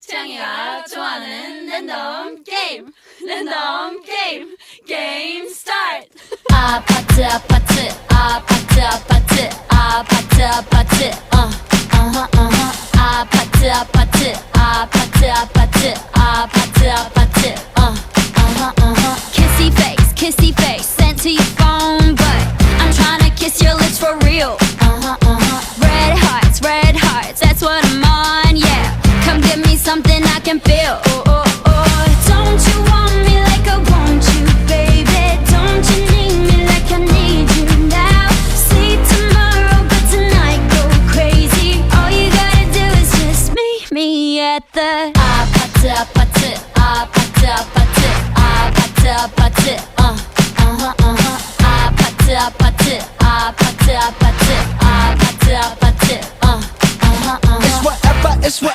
태양이가 좋아하는 랜덤 게임 게임 스타트. 아파트 아파트 아파트 아파트 아파트 아파트 아파트 아파트 아파트 아파트 아파트 아파트 kissy face sent to your phone but I'm tryna kiss your lips for real. Red hearts, that's what I'm on, yeah. Come give me something I can feel. Don't you want me like I want you, baby? Don't you need me like I need you now? See tomorrow, but tonight go crazy. All you gotta do is just meet me at the 아파트 아파트 아파트 아파트 아파트 아파트 아파트 아파트 아파트 아파트 아파트 아파트 It's whatever,